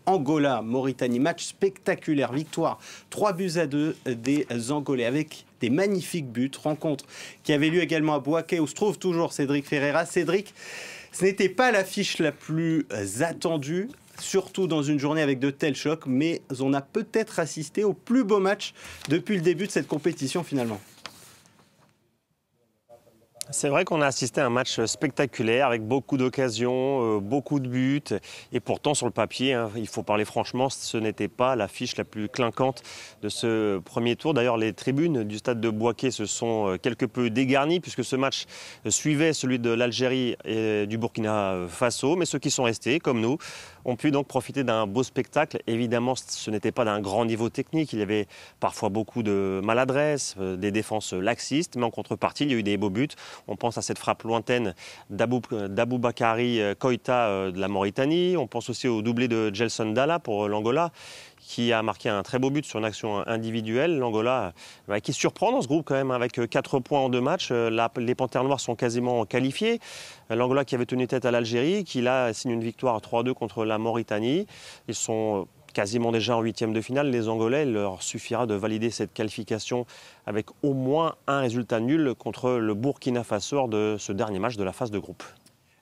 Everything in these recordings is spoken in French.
Angola-Mauritanie. Match spectaculaire, victoire 3-2 des Angolais avec des magnifiques buts. Rencontre qui avait lieu également à Bouaké où se trouve toujours Cédric Ferreira. Cédric, ce n'était pas l'affiche la plus attendue, surtout dans une journée avec de tels chocs, mais on a peut-être assisté au plus beau match depuis le début de cette compétition finalement. C'est vrai qu'on a assisté à un match spectaculaire avec beaucoup d'occasions, beaucoup de buts. Et pourtant, sur le papier, il faut parler franchement, ce n'était pas l'affiche la plus clinquante de ce premier tour. D'ailleurs, les tribunes du stade de Bouaké se sont quelque peu dégarnies puisque ce match suivait celui de l'Algérie et du Burkina Faso. Mais ceux qui sont restés, comme nous, ont pu donc profiter d'un beau spectacle. Évidemment, ce n'était pas d'un grand niveau technique. Il y avait parfois beaucoup de maladresse, des défenses laxistes. Mais en contrepartie, il y a eu des beaux buts. On pense à cette frappe lointaine d'Aboubakari Koïta de la Mauritanie. On pense aussi au doublé de Gelson Dalla pour l'Angola, qui a marqué un très beau but sur une action individuelle. L'Angola qui surprend dans ce groupe quand même, avec 4 points en 2 matchs. Les Panthères Noires sont quasiment qualifiés. L'Angola qui avait tenu tête à l'Algérie, qui là signe une victoire 3-2 contre la Mauritanie. Ils sont quasiment déjà en 8e de finale. Les Angolais, il leur suffira de valider cette qualification avec au moins un résultat nul contre le Burkina Faso lors de ce dernier match de la phase de groupe.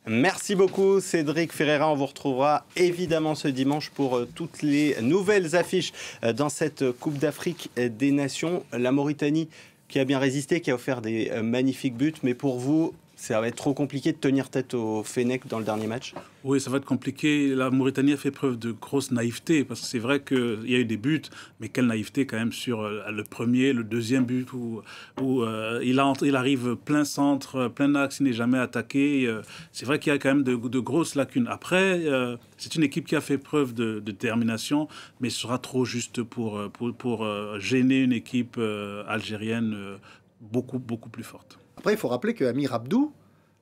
Merci beaucoup Cédric Ferreira. On vous retrouvera évidemment ce dimanche pour toutes les nouvelles affiches dans cette Coupe d'Afrique des Nations. La Mauritanie qui a bien résisté, qui a offert des magnifiques buts. Mais pour vous, ça va être trop compliqué de tenir tête au Fennec dans le dernier match? Oui, ça va être compliqué. La Mauritanie a fait preuve de grosse naïveté, parce que c'est vrai qu'il y a eu des buts, mais quelle naïveté quand même sur le premier, le deuxième but, où il arrive plein centre, plein axe, il n'est jamais attaqué. C'est vrai qu'il y a quand même de grosses lacunes. Après, c'est une équipe qui a fait preuve de détermination, mais ce sera trop juste pour gêner une équipe algérienne beaucoup plus forte. Après, il faut rappeler que Amir Abdou,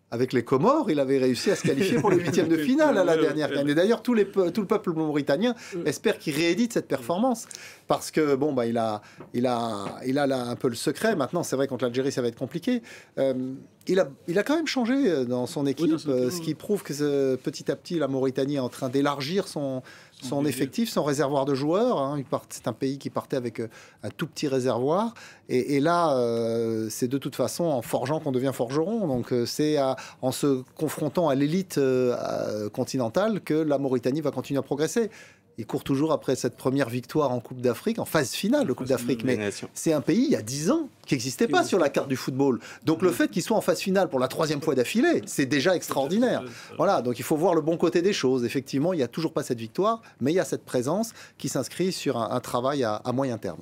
avec les Comores, il avait réussi à se qualifier pour les 8e de finale à la dernière canne. Et d'ailleurs, tout le peuple mauritanien espère qu'il réédite cette performance. Parce que, bon, il a là un peu le secret. Maintenant, c'est vrai, contre l'Algérie, ça va être compliqué. Il a quand même changé dans son équipe, ce qui prouve que petit à petit, la Mauritanie est en train d'élargir son effectif, son réservoir de joueurs. C'est un pays qui partait avec un tout petit réservoir. Et là, c'est de toute façon en forgeant qu'on devient forgeron. Donc c'est en se confrontant à l'élite continentale que la Mauritanie va continuer à progresser. Il court toujours après cette première victoire en Coupe d'Afrique, en phase finale de Coupe d'Afrique. Mais c'est un pays, il y a 10 ans, qui n'existait pas sur la carte du football. Donc le fait qu'il soit en phase finale pour la 3e fois d'affilée, c'est déjà extraordinaire. Voilà, donc il faut voir le bon côté des choses. Effectivement, il n'y a toujours pas cette victoire, mais il y a cette présence qui s'inscrit sur un travail à moyen terme.